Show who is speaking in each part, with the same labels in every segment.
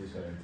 Speaker 1: 35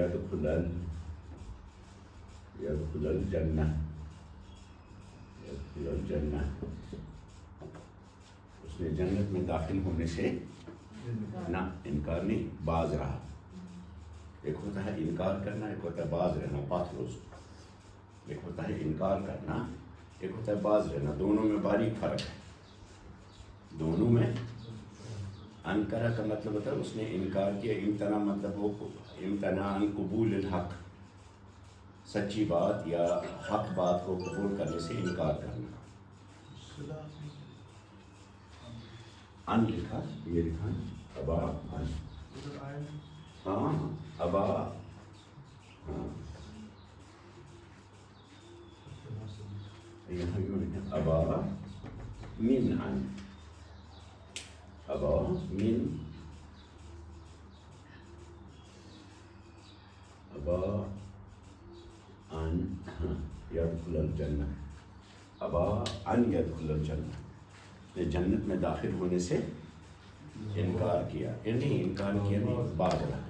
Speaker 1: يدخل الجنة، يدخل الجنة، اس نے جنت میں داخل ہونے سے نہ انکار نہیں، باز رہا. ایک ہوتا ہے انکار کرنا، ایک ہوتا ہے باز رہنا، پاتھروز. ایک ہوتا ہے انکار کرنا، ایک ہوتا ہے باز رہنا. دونوں میں باریک فرق ہے. دونوں میں انکرہ کا مطلب ہوتا ہے اس نے انکار کیا، امتناع مطلب وہ امتناع عن قبول الحق، سچی بات یا حق بات کو قبول کرنے سے انکار کرنا. ان لکھا، یہ لکھا ابا ان، ہاں ابا، ہاں یہاں یوں ہے ابا من ان، ابا من، ابا ان يدخل الجنة، ابا ان يدخل الجنة، نے جنت میں داخل ہونے سے انکار کیا. نہیں انکار کیا نہیں، باز رہا.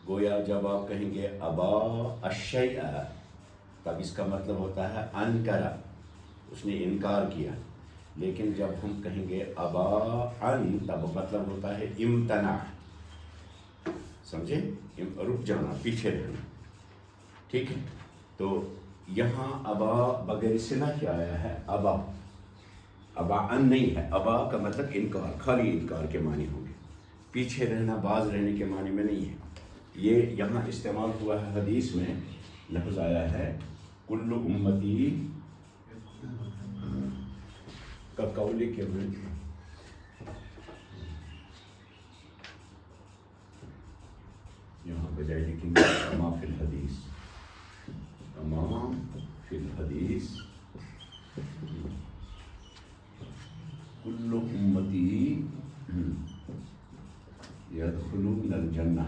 Speaker 1: گویا جب آپ کہیں گے ابا الشیء تب اس کا مطلب ہوتا ہے انکرہ، اس نے انکار کیا. لیکن جب ہم کہیں گے ابا ان تب مطلب ہوتا ہے امتناع، سمجھے، رک جانا، پیچھے رہنا. ٹھیک ہے. تو یہاں ابا بغیر صلہ کیا آیا ہے؟ ابا، ابا ان نہیں ہے. ابا کا مطلب انکار، خالی انکار کے معنی ہوں گے، پیچھے رہنا، باز رہنے کے معنی میں نہیں ہے. یہ یہاں استعمال ہوا ہے، حدیث میں لفظ آیا ہے کل امتی کا قول کے میں یہاں بجائے لکھیں گے کما فی الحدیث، کما فی الحدیث کل امتی يدخلون الجنة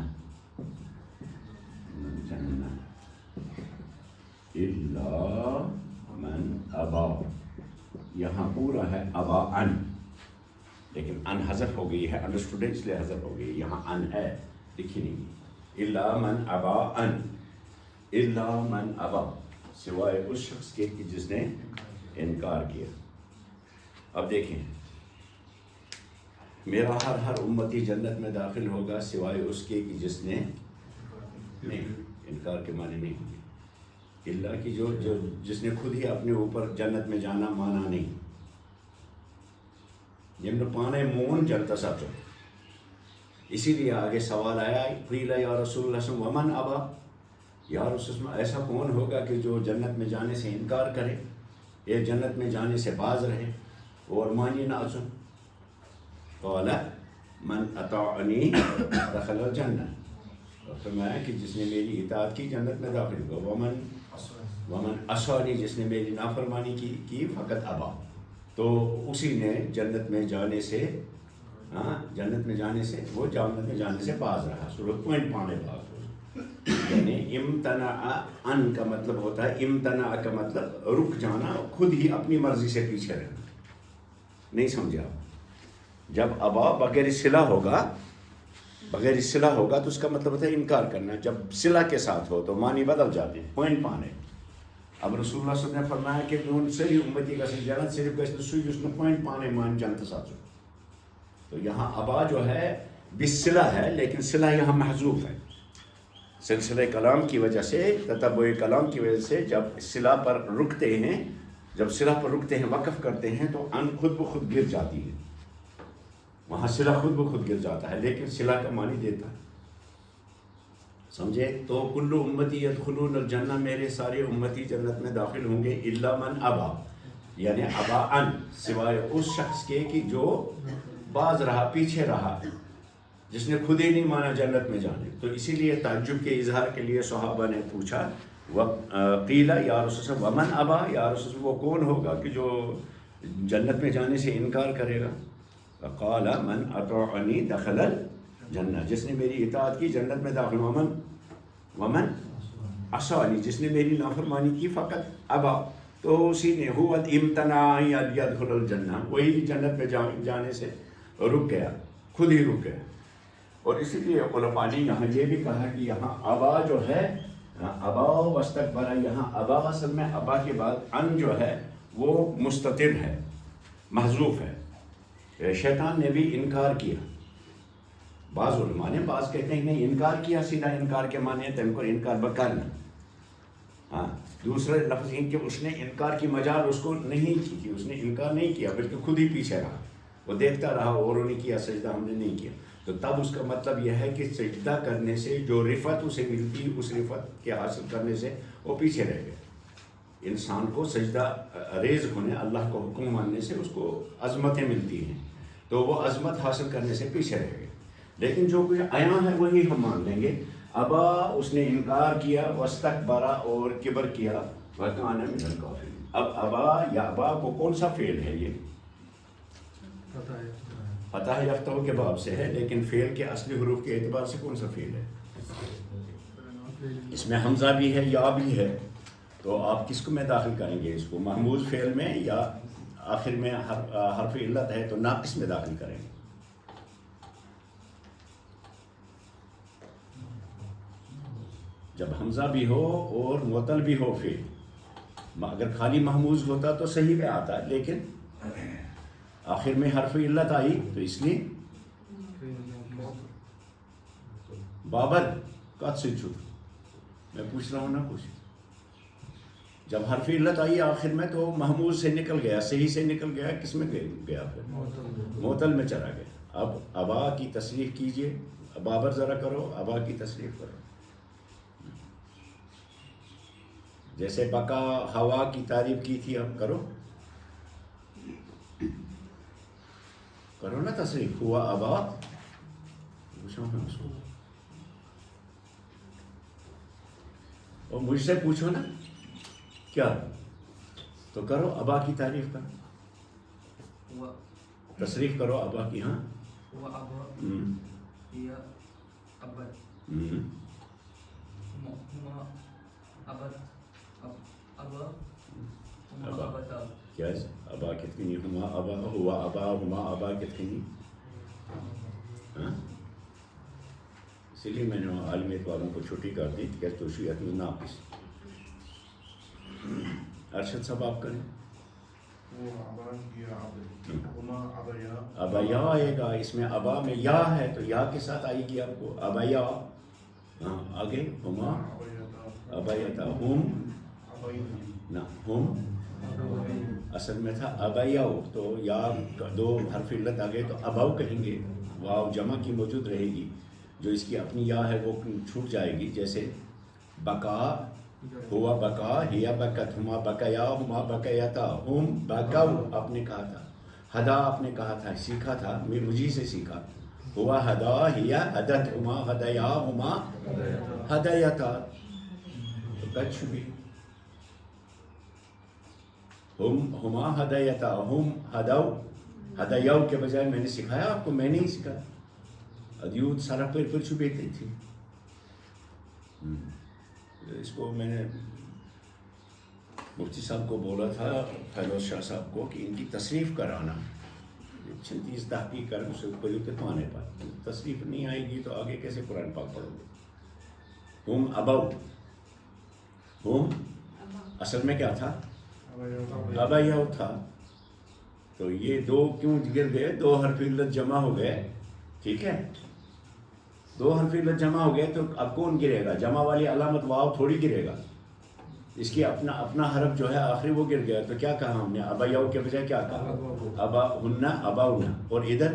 Speaker 1: إلا من أبى. یہاں پورا ہے ابا ان، لیکن ان حذف ہو گئی ہے، انڈرسٹوڈ اس لیے حذف ہو گئی. یہاں ان ہے، لکھی نہیں. الا من ابا ان، الا من ابا، سوائے اس شخص کے کہ جس نے انکار کیا. اب دیکھیں، میرا ہر امتی جنت میں داخل ہوگا سوائے اس کے کہ جس نے نہیں، انکار کے معنی نہیں ہوگی. اللہ کی جو جس نے خود ہی اپنے اوپر جنت میں جانا مانا نہیں. جن نے پانے مون جنتا ساتھ. اسی لیے آگے سوال آیا قیل یا رسول اللہ صلی اللہ علیہ وسلم ومن ابا، یا رسول اللہ ایسا کون ہوگا کہ جو جنت میں جانے سے انکار کرے یا جنت میں جانے سے باز رہے اور مانی نہ سن. قال من اطاعنی دخل الجنہ، فرمایا کہ جس نے میری اطاعت کی جنت میں داخل ہوگا. ومن عصانی، جس نے میری نافرمانی کی فقط ابا، تو اسی نے جنت میں جانے سے جنت میں جانے سے باز رہا. صرف پوائنٹ پانے باز. یعنی امتناع ان کا مطلب ہوتا ہے، امتناع کا مطلب رک جانا، خود ہی اپنی مرضی سے پیچھے رہنا. نہیں سمجھے آپ؟ جب ابا بغیر صلہ ہوگا تو اس کا مطلب ہوتا ہے انکار کرنا. جب صلہ کے ساتھ ہو تو معنی بدل جاتے ہیں، پوائنٹ پانے. اب رسول اللہ صلی اللہ علیہ وسلم نے فرمایا کہ صحیح امتی کا جنت صرف اس نے پوائنٹ پانے مان جنت ساتھ. تو یہاں ابا جو ہے بصلہ ہے، لیکن صلہ یہاں محذوف ہے سلسلہ کلام کی وجہ سے، تتبع کلام کی وجہ سے. جب صلہ پر رکتے ہیں وقف کرتے ہیں تو ان خود بخود گر جاتی ہے. وہاں صلہ خود بخود گر جاتا ہے، لیکن صلہ کا معنی دیتا ہے. سمجھے؟ تو کل امتی یدخلون الجنہ، میرے سارے امتی جنت میں داخل ہوں گے. الا من ابا، یعنی ابا ان، سوائے اس شخص کے کہ جو باز رہا، پیچھے رہا، جس نے خود ہی نہیں مانا جنت میں جانے. تو اسی لیے تعجب کے اظہار کے لیے صحابہ نے پوچھا قیل یا رسول اللہ ومن ابا، یا رسول اللہ وہ کون ہوگا کہ جو جنت میں جانے سے انکار کرے گا؟ قال من اطاعنی دخل الجنہ، جس نے میری اطاعت کی جنت میں داخل. ومن عصانی، جس نے میری نافرمانی کی فقط ابا، تو اسی نے هو امتنع ان يدخل الجنہ، وہی جنت میں جانے سے رک گیا، خود ہی رک گیا. اور اسی لیے علماء نے یہاں یہ بھی کہا کہ یہاں ابا جو ہے ابا واستکبر، یہاں ابا اصل میں ابا کے بعد ان جو ہے وہ مستتر ہے، محذوف ہے۔ شیطان نے بھی انکار کیا، بعض علماء نے، بعض کہتے ہیں نہیں انکار کیا، سیدھا انکار کے معنی ہے تم کو انکار بکرنا، ہاں دوسرے لفظ ان کہ اس نے انکار کی مجال اس کو نہیں کی تھی، اس نے انکار نہیں کیا بلکہ خود ہی پیچھے رہا، وہ دیکھتا رہا اوروں نے کیا سجدہ ہم نے نہیں کیا، تو تب اس کا مطلب یہ ہے کہ سجدہ کرنے سے جو رفعت اسے ملتی اس رفعت کے حاصل کرنے سے وہ پیچھے رہ گیا۔ انسان کو سجدہ ریز ہونے، اللہ کو حکم ماننے سے اس کو عظمتیں ملتی ہیں، تو وہ عظمت حاصل کرنے سے پیچھے رہ گئے۔ لیکن جو کچھ عیاں ہے وہی ہم مان لیں گے۔ ابا اس نے انکار کیا، واستکبر اور کبر کیا، وکان من الکافرین۔ اب ابا یا ابا کو کون سا فعل ہے؟ یہ فتح یافتہ کے باب سے ہے، لیکن فعل کے اصلی حروف کے اعتبار سے کون سا فعل ہے؟ اس میں حمزہ بھی ہے، یا بھی ہے، تو آپ کس کو میں داخل کریں گے؟ اس کو محموز فعل میں، یا آخر میں حرف علت ہے تو ناقص میں داخل کریں گے؟ جب حمزہ بھی ہو اور معطل بھی ہو فعل، اگر خالی محموز ہوتا تو صحیح میں آتا ہے، لیکن آخر میں حرف علت آئی تو اس لیے بابر کت سے چھپ، میں پوچھ رہا ہوں نا کچھ، جب حرف علت آئی آخر میں تو محموز سے نکل گیا، صحیح سے نکل گیا، کس میں گیا؟ پھر معطل میں چلا گیا۔ اب ابا کی تصریح کیجئے، بابر ذرا کرو، ابا کی تصریح کرو۔ جیسے بقا ہوا کی تعریف کی تھی، اب کرو نا تصریح، ہوا ابا، پوچھو نا اس کو، اور مجھ سے پوچھو نا کیا، تو کرو ابا کی تعریف کرو، تصریف کرو ابا کی۔ ہاں کیا ابا کتنی ہما ابا ہوا ابا ہما ابا کتنی، اسی لیے میں نے عالمیت والوں کو چھٹی کر دی کہ توشیعت میں ناقص۔ ارشد صاحب آپ کریں۔ ابا یا آئے گا، اس میں ابا میں یا ہے تو یا کے ساتھ آئے گی آپ کو ابا یا۔ ہاں آگے ہما ابیتا، ہم نہ ہم اصل میں تھا ابیاؤ، تو یا دو حرف علت آ گئے تو اباؤ کہیں گے، واو جمع کی موجود رہے گی، جو اس کی اپنی یا ہے وہ چھوٹ جائے گی، جیسے بقا ہوا بقا، ہیا بکت، ہما بقیا ہما بقیتا، ہم بقاؤ آپ نے کہا تھا، ہدا آپ نے کہا تھا، سیکھا تھا، میں مجھے سے سیکھا، ہوا ہدا ہیا ہدت، ہما ہدیا ہما ہدیتا، تو کچھ بھی ہما ہدایتا، ہم ہداؤ، ہدایاؤ کے بجائے میں نے سکھایا آپ کو، میں نہیں سکھایا، ادیوت سارا پر چھپیتے تھی۔ اس کو میں نے مفتی صاحب کو بولا تھا، فیروز شاہ صاحب کو، کہ ان کی تصریف کرانا، 36 تحقیق کر اسے اوپر مانے پر تصریف نہیں آئے گی تو آگے کیسے قرآن پاک پڑھو گے؟ ہم اباؤ، ہم اصل میں کیا تھا؟ ابیاؤ تھا، تو یہ دو کیوں گر گئے؟ دو حرف علت جمع ہو گئے، ٹھیک ہے، دو حرف علت جمع ہو گئے تو اب کون گرے گا؟ جمع والی علامت واو تھوڑی گرے گا، اس کی اپنا حرف جو ہے آخری وہ گر گیا، تو کیا کہا ہم نے؟ ابیاؤ کے بجائے کیا کہا؟ ابا ہننا اباؤنا، اور ادھر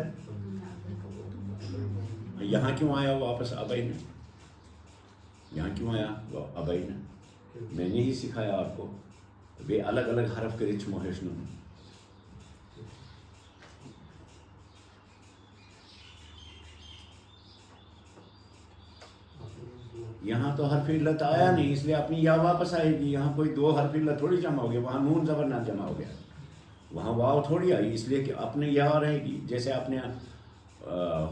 Speaker 1: یہاں کیوں آیا واپس ابینا؟ یہاں کیوں آیا ابینا؟ میں نے ہی سکھایا آپ کو، بے الگ الگ حرف کے رچ موہشن، یہاں تو حرف علت آیا نہیں، اس لیے اپنی یا واپس آئے گی، یہاں کوئی دو حرف علت تھوڑی جمع ہو گیا، وہاں نون زبر نہ جمع ہو گیا، وہاں واو تھوڑی آئی، اس لیے کہ اپنے یا رہے گی، جیسے آپ نے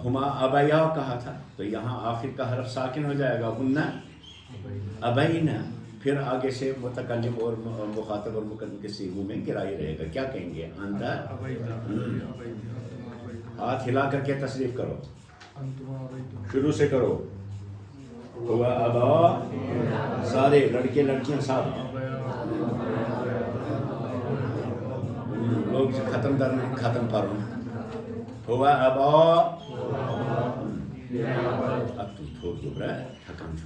Speaker 1: ہما ابیا کہا تھا تو یہاں آخر کا حرف ساکن ہو جائے گا، ہننا ابینا، پھر آگے سے متکلم اور مخاطب اور مکلم کے صیغوں میں گرائی رہے گا، کیا کہیں گے؟ انت، ہاتھ ہلا کر کے تصریف کرو، شروع سے کرو. ہوا ابا سارے لڑکے لڑکیاں سب لوگ ختم کرنا ختم کرو. ہوا ابا اب تو تھوک دو برا تھکان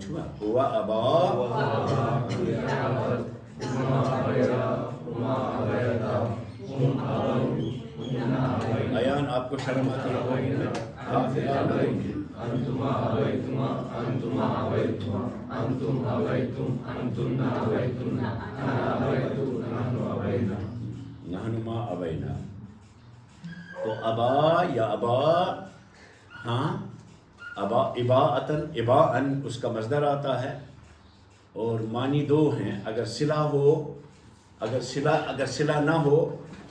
Speaker 1: چھوا ہوا ابا ایان آپ کو شرم آتی ہے نحن ما ابینا. تو ابا یا ابا ہاں ابا اباءتن اباءن اس کا مصدر آتا ہے اور معنی دو ہیں. اگر صلہ ہو اگر صلہ نہ ہو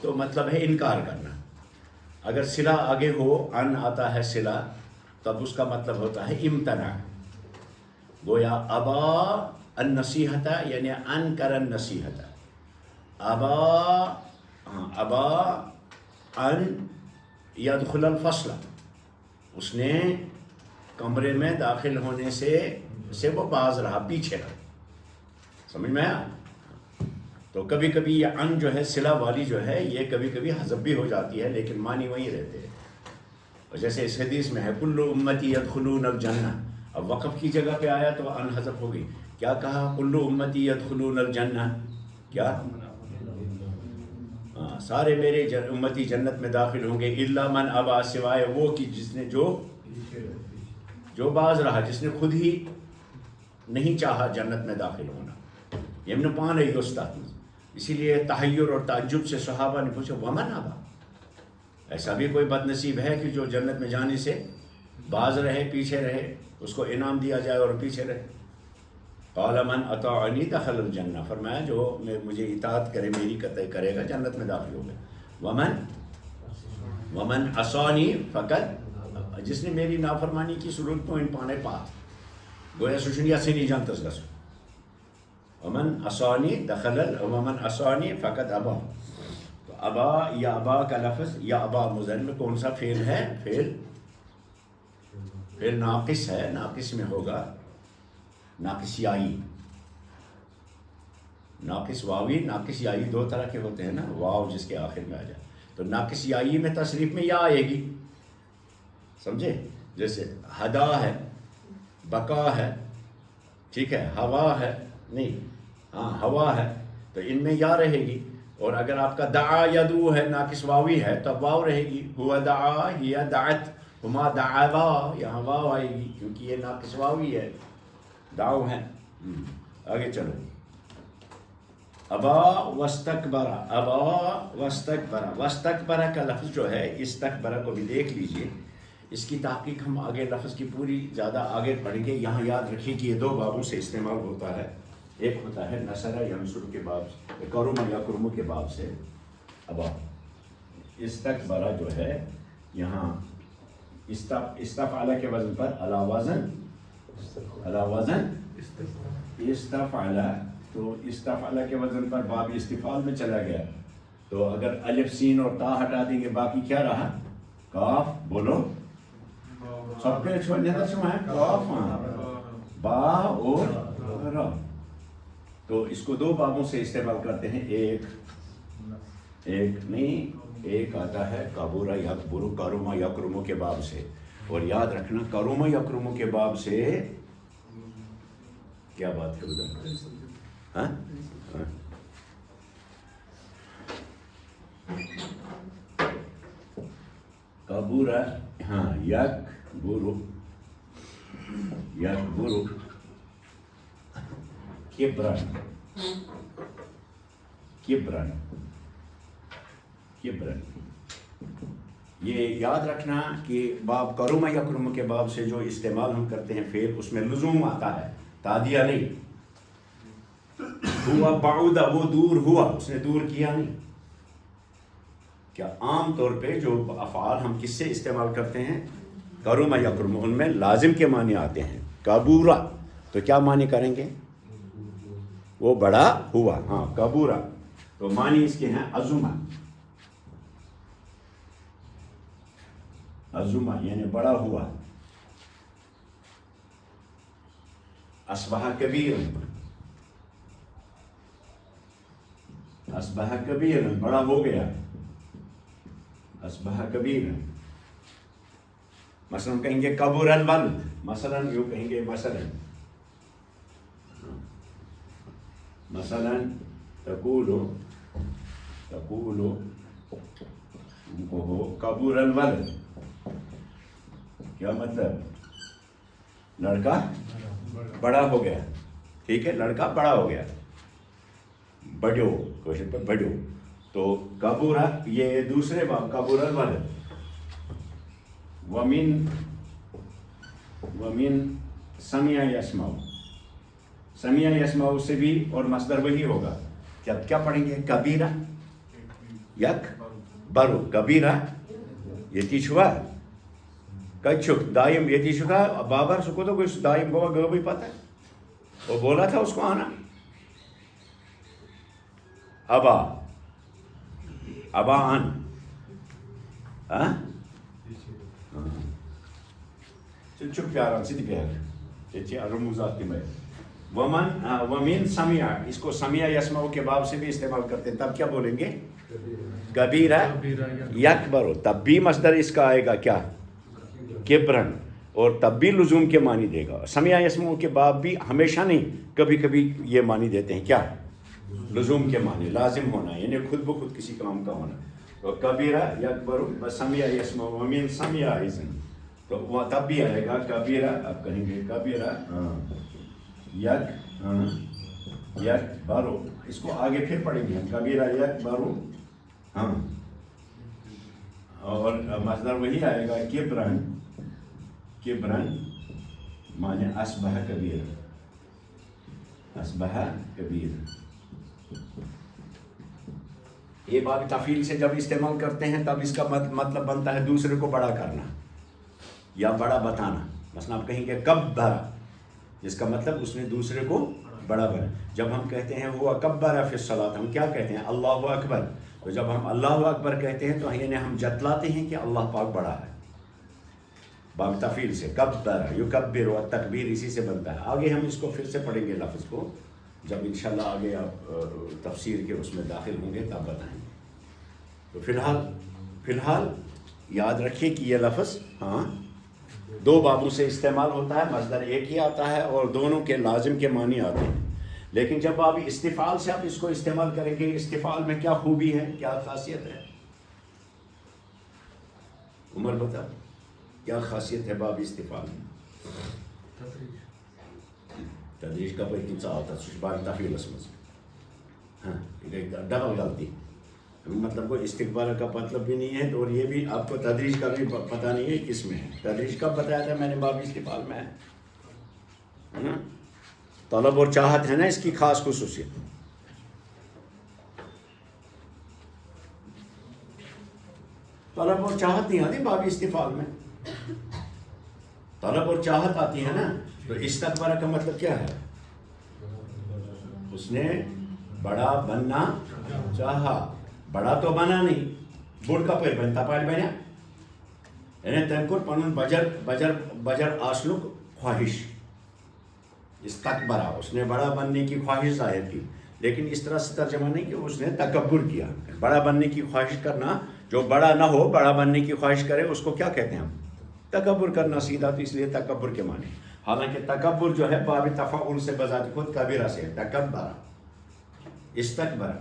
Speaker 1: تو مطلب ہے انکار کرنا. اگر صلہ آگے ہو ان آتا ہے صلہ تب اس کا مطلب ہوتا ہے امتناع. گویا ابا النصیحت یعنی انکر النصیحت. ابا ان یدخل الفصل اس نے کمرے میں داخل ہونے سے وہ باز رہا پیچھے رہا. سمجھ میں آیا؟ تو کبھی کبھی یہ ان جو ہے صلہ والی جو ہے یہ کبھی کبھی حذف بھی ہو جاتی ہے لیکن معنی وہی رہتے ہیں. اور جیسے اس حدیث میں ہے کل امتی یدخلون الجنہ. اب وقف کی جگہ پہ آیا تو ان حذف ہو گئی. کیا کہا؟ کل امتی یدخلون الجنہ. کیا سارے میرے امتی جنت میں داخل ہوں گے الا من ابا سوائے وہ کی جس نے جو باز رہا جس نے خود ہی نہیں چاہا جنت میں داخل ہونا. یمن پان ہے استاد. اسی لیے تحیر اور تعجب سے صحابہ نے پوچھا ومن ابا. ایسا بھی کوئی بد نصیب ہے کہ جو جنت میں جانے سے باز رہے پیچھے رہے اس کو انعام دیا جائے اور پیچھے رہے. قال من اطاعنی دخل الجنہ. فرمایا جو مجھے اطاعت کرے میری قطع کرے گا جنت میں داخل ہو گئے. ومن عصانی فقط جس نے میری نافرمانی کی صورت تو ان پانے پات گویا سوشنیا سے نہیں جانتا اس ومن عصانی دخل ومن عصانی فقط ابا. تو ابا یا ابا کا لفظ یا ابا مضارع میں کون سا فعل ہے؟ فعل ناقص ہے. ناقص میں ہوگا ناقص یائی. ناقص واوی ناقص یائی دو طرح کے ہوتے ہیں نا. واو جس کے آخر میں آ جائے تو ناقص یائی میں تصریف میں یا آئے گی. سمجھے؟ جیسے ہدا ہے بقا ہے ٹھیک ہے ہوا ہے نہیں ہاں ہوا ہے تو ان میں یا رہے گی. اور اگر آپ کا دعا یدعو ہے ناقص واوی ہے تو واو رہے گی. ہوا دعا یا دعت ہما دعوا یہاں واو آئے گی کیونکہ یہ ناقص واوی ہے دعو ہے. آگے چلو. ابا واستکبر. ابا واستکبر. واستکبر کا لفظ جو ہے استکبر کو بھی دیکھ لیجئے. اس کی تحقیق ہم آگے لفظ کی پوری زیادہ آگے پڑھیں گے. یہاں یاد رکھیے کہ یہ دو بابوں سے استعمال ہوتا ہے. ایک ہوتا ہے نصر ینصر کے باب سے کرم یکرم کے باب سے. ابا استکبر جو ہے یہاں استفعل کے وزن پر علی وزن استفعل. تو استفعل کے وزن پر باب استفعال میں چلا گیا. تو اگر الف سین اور تا ہٹا دیں گے باقی کیا رہا؟ کاف. بولو سب کے چھوڑنے کا سما ہے کاف با اور را. تو اس کو دو بابوں سے استعمال کرتے ہیں. ایک نہیں ایک آتا ہے کابورا یکبرو کروما یکرمو کے باب سے. اور یاد رکھنا کروما یکرمو کے باب سے کیا بات ہے ادھر ہاں کابورا ہاں یکبرو کبرن. یہ یاد رکھنا کہ باب کرم یکرم کے باب سے جو استعمال ہم کرتے ہیں فعل اس میں لزوم آتا ہے تادیہ نہیں. ہوا بعود وہ دور ہوا اس نے دور کیا نہیں. کیا عام طور پہ جو افعال ہم کس سے استعمال کرتے ہیں کرم یکرم ان میں لازم کے معنی آتے ہیں. کابورا تو کیا معنی کریں گے؟ وہ بڑا ہوا. ہاں کابورا تو معنی اس کے ہیں عظمہ. عظما یعنی بڑا ہوا. اصبح کبیرا، اصبح کبیرا بڑا ہو گیا. اصبح کبیرا. مثلا کہیں گے کبر الولد، مثلا یوں کہیں گے مثلا تقول کبر الولد، کیا مطلب؟ لڑکا بڑا ہو گیا. ٹھیک ہے، لڑکا بڑا ہو گیا. بڑھو کوشچن پر بڑھو. تو کبورا یہ دوسرے باب کبور الولد. ومن سمع یسمع، سمع یسمع سے بھی اور مصدر وہی ہوگا. جب کیا پڑھیں گے؟ کبیرہ یک برو. کبیرہ یتی چھوا کچھک دائم یتی چھکا بابر سکو تو کوئی دائم ہوا گو بھی پتہ ہے. وہ بولا تھا اس کو آنا. ابا ان چپ پیارا سیدھی پیار یہ رموزات کی میں. ومن سمع، اس کو سمع یسمع کے باب سے بھی استعمال کرتے ہیں. تب کیا بولیں گے؟ کبیرہ یکبر. تب بھی مصدر اس کا آئے گا کیا؟ کبرن. اور تب بھی لزوم کے معنی دے گا. سمع یسمع کے باب بھی ہمیشہ نہیں، کبھی کبھی یہ معنی دیتے ہیں کیا؟ لزوم کے معنی، لازم ہونا یعنی خود بخود کسی کام کا ہونا. تو کبیرہ یکبر سمع یسمع ومن سمع اذن. تو وہ تب بھی آئے گا کبیرہ. اب کہیں گے کبیرہ یکبر. اس کو آگے پھر پڑھیں گے ہم. کبیرہ یکبر ہاں، اور مصدر وہی آئے گا کبرن. کبرن معنی اصبح کبیر. اصبح کبیر. یہ باب تفعیل سے جب استعمال کرتے ہیں تب اس کا مطلب بنتا ہے دوسرے کو بڑا کرنا یا بڑا بتانا. مثلا آپ کہیں گے کبر، جس کا مطلب اس نے دوسرے کو بڑا بنا. جب ہم کہتے ہیں ہوا کبر فی الصلاۃ، ہم کیا کہتے ہیں؟ اللہ اکبر. تو جب ہم اللہ اکبر کہتے ہیں تو یعنی ہم جتلاتے ہیں کہ اللہ پاک بڑا ہے. باب تفعیل سے کبر یکبر و تکبیر اسی سے بنتا ہے. آگے ہم اس کو پھر سے پڑھیں گے لفظ کو جب انشاءاللہ آگے آپ تفسیر کے اس میں داخل ہوں گے تب بتائیں گے. تو فی الحال یاد رکھیں کہ یہ لفظ ہاں دو بابوں سے استعمال ہوتا ہے. مصدر ایک ہی آتا ہے اور دونوں کے لازم کے معنی آتے ہیں. لیکن جب آپ استفعال سے آپ اس کو استعمال کریں گے، استفعال میں کیا خوبی ہے، کیا خاصیت ہے؟ عمر بتا کیا خاصیت ہے باب استفعال میں؟ تدریج کا کوئی تمسا ہوتا ہے باب تفعیل اسمز. ہاں ڈبل غلطی، مطلب کوئی استقبال کا مطلب بھی نہیں ہے. اور یہ بھی آپ کو تدریج کا بھی پتہ نہیں ہے کس میں ہے. تدریج کب بتایا تھا میں نے؟ باب استفعال میں ہے نا. طلب اور چاہت ہے نا اس کی خاص خصوصیت. طلب اور چاہت نہیں آتی باب استفعال میں. طلب اور چاہت آتی ہے نا. تو استکبر کا مطلب کیا ہے؟ اس نے بڑا بننا چاہا. بڑا تو بنا نہیں. بوڑھ کا پیر بنتا پائل بنا یعنی تنکر پنن بجر آسلک خواہش. استکبرہ اس نے بڑا بننے کی خواہش ظاہر کی. لیکن اس طرح سے ترجمہ نہیں کہ اس نے تکبر کیا. بڑا بننے کی خواہش کرنا، جو بڑا نہ ہو بڑا بننے کی خواہش کرے اس کو کیا کہتے ہیں ہم؟ تکبر کرنا سیدھا. تو اس لیے تکبر کے معنی. حالانکہ تکبر جو ہے باب تفاعل سے بذات خود کبیرہ سے. تکبر استکبر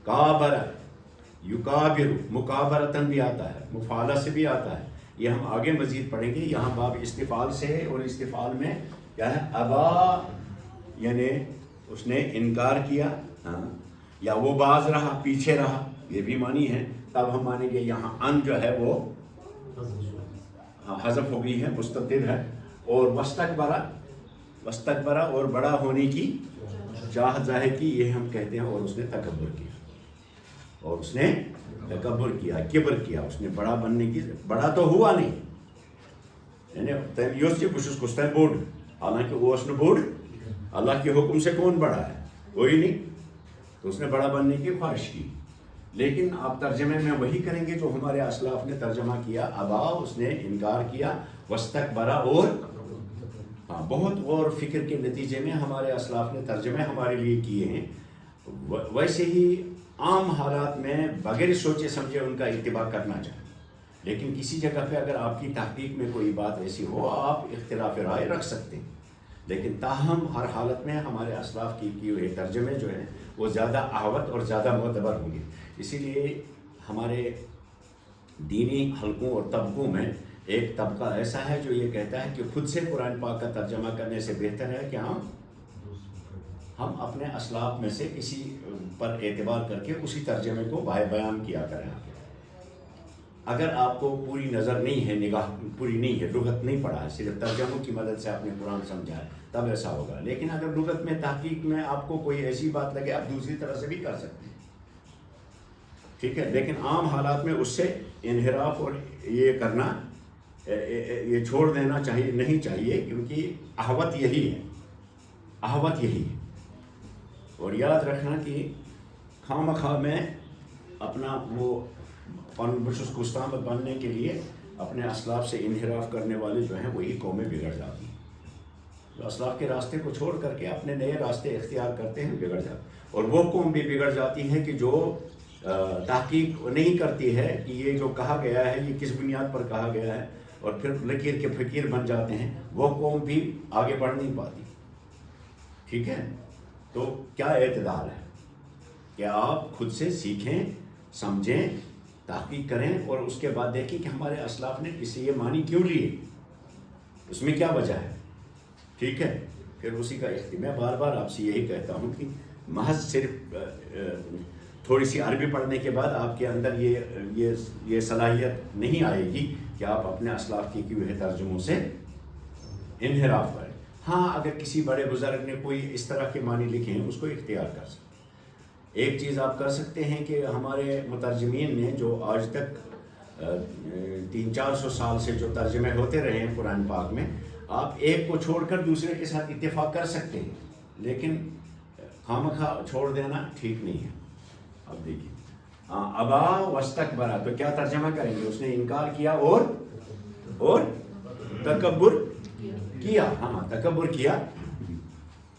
Speaker 1: کابر یکابر مکابرتن بھی آتا ہے، مفعلہ سے بھی آتا ہے. یہ ہم آگے مزید پڑھیں گے. یہاں باب استفعال سے ہے اور استفعال میں کیا ہے؟ ابا یعنی اس نے انکار کیا یا وہ باز رہا، پیچھے رہا، یہ بھی معنی ہے. تب ہم مانیں گے یہاں ان جو ہے وہ حذف ہو گئی ہے، مستتر ہے. اور وستکبرہ اور بڑا ہونے کی چاہت ظاہر کی، یہ ہم کہتے ہیں. اور اس نے تکبر کیا، اور اس نے تکبر کیا، کبر کیا. اس نے بڑا بننے کی، بڑا تو ہوا نہیں یعنی تم بوڑھ، حالانکہ وہ اس نے بوڑھ. اللہ کے حکم سے کون بڑا ہے؟ کوئی نہیں. تو اس نے بڑا بننے کی خواہش کی. لیکن آپ ترجمے میں وہی کریں گے جو ہمارے اسلاف نے ترجمہ کیا. ابا اس نے انکار کیا، واستکبر اور بہت غور فکر کے نتیجے میں ہمارے اسلاف نے ترجمے ہمارے لیے کیے ہیں. ویسے ہی عام حالات میں بغیر سوچے سمجھے ان کا اتباع کرنا چاہیے، لیکن کسی جگہ پہ اگر آپ کی تحقیق میں کوئی بات ایسی ہو آپ اختلاف رائے رکھ سکتے ہیں، لیکن تاہم ہر حالت میں ہمارے اسلاف کی کیے ہوئے ترجمے جو ہیں وہ زیادہ احوط اور زیادہ معتبر ہوں گے. اسی لیے ہمارے دینی حلقوں اور طبقوں میں ایک طبقہ ایسا ہے جو یہ کہتا ہے کہ خود سے قرآن پاک کا ترجمہ کرنے سے بہتر ہے کہ ہم اپنے اسلاف میں سے کسی پر اعتبار کر کے اسی ترجمے کو بیان کیا کریں. اگر آپ کو پوری نظر نہیں ہے، نگاہ پوری نہیں ہے، لغت نہیں پڑھا ہے، صرف ترجموں کی مدد سے آپ نے قرآن سمجھا ہے، تب ایسا ہوگا. لیکن اگر لغت میں تحقیق میں آپ کو کوئی ایسی بات لگے آپ دوسری طرح سے بھی کر سکتے ہیں، ٹھیک ہے. لیکن عام حالات میں اس سے انحراف اور یہ کرنا، یہ چھوڑ دینا چاہیے نہیں چاہیے، کیونکہ احوط یہی ہے. اور یاد رکھنا کہ خواہ مخواہ میں اپنا وہ بشس گستاخ بننے کے لیے اپنے اسلاف سے انحراف کرنے والے جو ہیں وہی قومیں بگڑ جاتی ہیں. جو اسلاف کے راستے کو چھوڑ کر کے اپنے نئے راستے اختیار کرتے ہیں بگڑ جاتے ہیں. اور وہ قوم بھی بگڑ جاتی ہے کہ جو تحقیق نہیں کرتی ہے کہ یہ جو کہا گیا ہے یہ کس بنیاد پر کہا گیا ہے، اور پھر لکیر کے فقیر بن جاتے ہیں. وہ قوم بھی آگے بڑھ نہیں پاتی. ٹھیک ہے. تو کیا اعتدال ہے کہ آپ خود سے سیکھیں، سمجھیں، تحقیق کریں، اور اس کے بعد دیکھیں کہ ہمارے اسلاف نے اس سے یہ معنی کیوں لیے، اس میں کیا وجہ ہے. ٹھیک ہے. پھر اسی کا میں بار بار آپ سے یہی کہتا ہوں کہ محض صرف تھوڑی سی عربی پڑھنے کے بعد آپ کے اندر یہ صلاحیت نہیں آئے گی کہ آپ اپنے اسلاف کی کیے ہوئے ترجموں سے انحراف کریں. ہاں اگر کسی بڑے بزرگ نے کوئی اس طرح کے معنی لکھے ہیں اس کو اختیار کر سکتے. ایک چیز آپ کر سکتے ہیں کہ ہمارے مترجمین نے جو آج تک 300-400 سال سے جو ترجمے ہوتے رہے ہیں قرآن پاک میں، آپ ایک کو چھوڑ کر دوسرے کے ساتھ اتفاق کر سکتے ہیں، لیکن خواہ چھوڑ دینا ٹھیک نہیں ہے. اب دیکھیے ابا واستکبر، تو کیا ترجمہ کریں گے؟ اس نے انکار کیا اور تکبر کیا. ہاں تکبر کیا.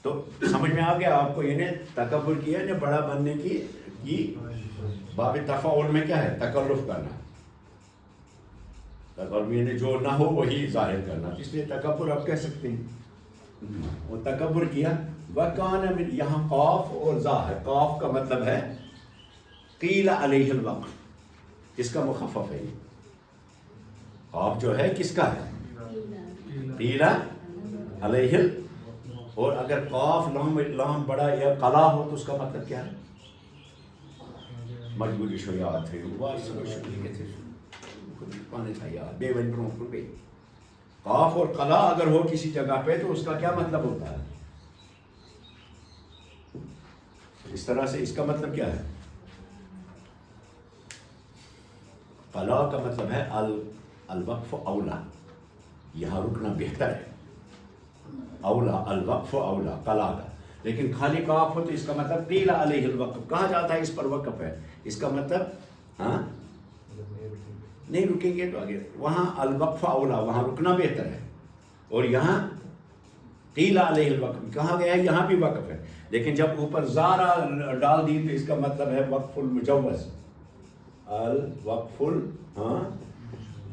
Speaker 1: تو سمجھ میں آ گیا آپ کو، یعنی تکبر کیا یعنی بڑا بننے کی باب تفاعل میں کیا ہے؟ تکلف کرنا. تکلف یعنی جو نہ ہو وہی ظاہر کرنا، اس لیے تکبر آپ کہہ سکتے ہیں. وہ تکبر کیا. وَكَانَ مِن، یہاں قاف اور ظا ہے. قاف کا مطلب ہے قیل علیہ الوقف، کس کا مخفف ہے؟ یہ قاف جو ہے کس کا ہے؟ قیل علیہ الوقف. اور اگر قاف لام بڑا یا قلا ہو تو اس کا مطلب کیا ہے؟ مجبوری شو یاد تھے پانے تھا یاد بے ون بروں پہ. قاف اور قلا اگر ہو کسی جگہ پہ تو اس کا کیا مطلب ہوتا ہے؟ اس طرح سے اس کا مطلب کیا ہے؟ قلا کا مطلب ہے الوقف اولا، یہاں رکنا بہتر ہے. اولا الوقف اولا قلا کا. لیکن خالی قاف ہو تو اس کا مطلب قیل علیہ الوقف، کہا جاتا ہے اس پر وقف ہے. اس کا مطلب نہیں رکیں گے تو آگے وہاں الوقف اولا، وہاں رکنا بہتر ہے. اور یہاں قیل علیہ الوقف کہا گیا ہے، یہاں بھی وقف ہے. لیکن جب اوپر زارا ڈال دی تو اس کا مطلب ہے وقف المجوز. الوقف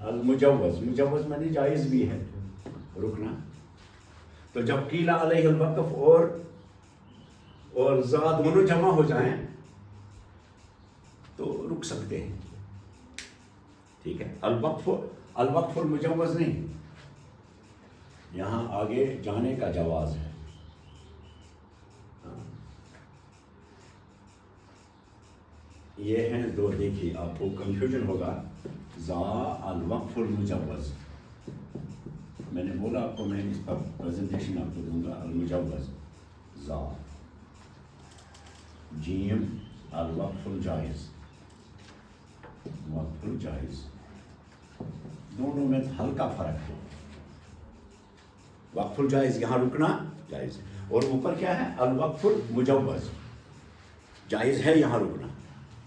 Speaker 1: المجوز، مجوز میں نہیں جائز بھی ہے رکنا. تو جب قیل علیہ الوقف اور زا دونوں جمع ہو جائیں تو رک سکتے ہیں. ٹھیک ہے. الوقف المجوز نہیں، یہاں آگے جانے کا جواز ہے. یہ ہیں دو، دیکھیے آپ کو کنفیوژن ہوگا. زا الوقف المجوز، میں نے بولا آپ کو، میں اس پر پریزنٹیشن آپ کو دوں گا. المجوز زا، جیم الوقف الجائز، وقف الجائز، دونوں میں ہلکا فرق ہے. وقف الجائز یہاں رکنا جائز، اور اوپر کیا ہے؟ الوقف المجوز، جائز ہے یہاں رکنا.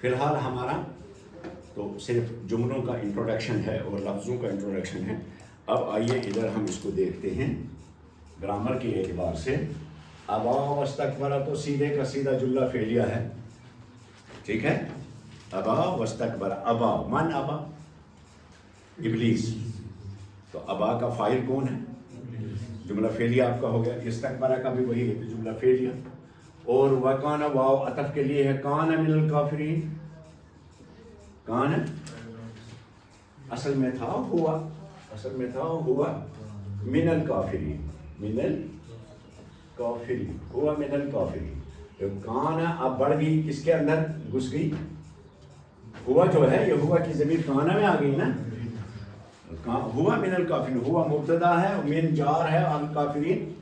Speaker 1: فی الحال ہمارا تو صرف جملوں کا انٹروڈکشن ہے اور لفظوں کا انٹروڈکشن ہے۔ اب آئیے ادھر ہم اس کو دیکھتے ہیں گرامر کے اعتبار سے۔ ابا واستکبر تو سیدھے کا سیدھا جملہ فعلیہ ہے، ٹھیک ہے؟ ابا واستکبر، ابا من ابا ابلیس، تو ابا کا فاعل کون ہے؟ جملہ فعلیہ آپ کا ہو گیا۔ استکبر کا بھی وہی ہے، تو جملہ فعلیہ۔ اور وکان واو عطف کے لیے ہے، کان من الکافرین، کان اصل میں تھا ہوا، اصل میں تھا ہوا من الکافرین، من الکافرین، ہوا من الکافرین۔ کان اب بڑھ گئی، کس کے اندر گھس گئی؟ ہوا جو ہے، یہ ہوا کی ضمیر کانا میں آ گئی نا۔ ہوا من الکافرین، ہوا مبتدا ہے، من جار ہے، الکافرین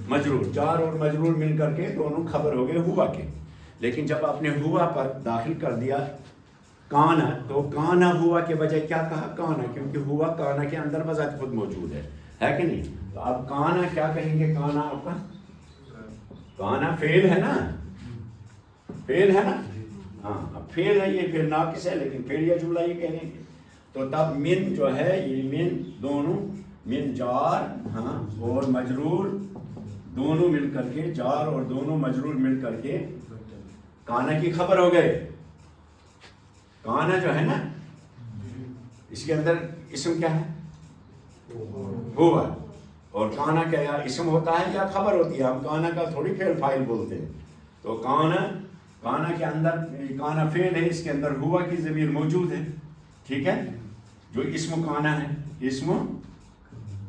Speaker 1: مجرور، جار اور مجرور مل کر کے دونوں خبر ہو گئے ہوا کے۔ لیکن جب آپ نے ہوا پر داخل کر دیا کانا، تو کانا ہوا کے بجائے کیا کہا؟ کانا، کیونکہ ہوا کانا کے اندر بذات خود موجود ہے کہ نہیں؟ تو اب کانا کیا کہیں گے؟ کانا آپ کا کانا فعل ہے نا، فعل ہے نا، ہاں اب فعل ہے، یہ پھر ناقص ہے لیکن فعل یا جملہ یہ کہہ دیں گے۔ تو تب من جو ہے، یہ من دونوں، من جار ہاں اور مجرور دونوں مل کر کے، جار اور دونوں مجرور مل کر کے کانا کی خبر ہو گئے۔ کانا جو ہے نا، اس کے اندر اسم کیا ہے؟ ہوا۔ اور کانا کیا یا اسم ہوتا ہے یا خبر ہوتی ہے؟ ہم کانا کا تھوڑی فعل فاعل بولتے ہیں۔ تو کانا کے اندر کانا فعل ہے، اس کے اندر ہوا کی ضمیر موجود ہے، ٹھیک ہے؟ جو اسم کانا ہے، اسم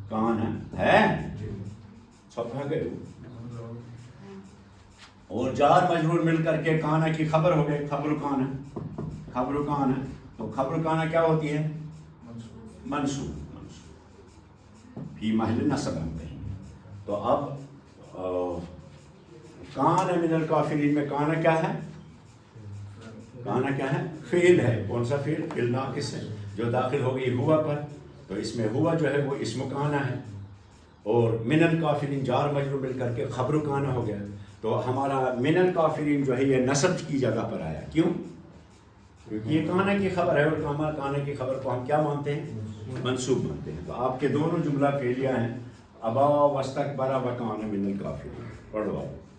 Speaker 1: کانا ہے، سب ہے گئے۔ اور جار مجرور مل کر کے کانا کی خبر ہو گئے، خبر کانا، خبر کانا۔ تو خبر کانا کیا ہوتی ہے؟ منصوب، فی محل نصب ہم کہیں گے۔ تو اب کان من الکافرین میں کانا کیا ہے؟ کانا کیا ہے؟ فعل ہے۔ کون سا فعل؟ فعل ناقص ہے، جو داخل ہو گئی ہوا پر۔ تو اس میں ہوا جو ہے وہ اسم کانا ہے، اور من الکافرین جار مجرور مل کر کے خبر کانا ہو گیا۔ تو ہمارا من الکافرین جو ہے یہ نصب کی جگہ پر آیا، کیوں؟ کیونکہ یہ کانا کی خبر ہے، اور کانا کی خبر کو ہم کیا مانتے ہیں؟ منصوب مانتے ہیں۔ تو آپ کے دونوں جملہ فعلیہ ہیں، ابا واستکبر وکان من الکافرین۔ پڑھو آپ۔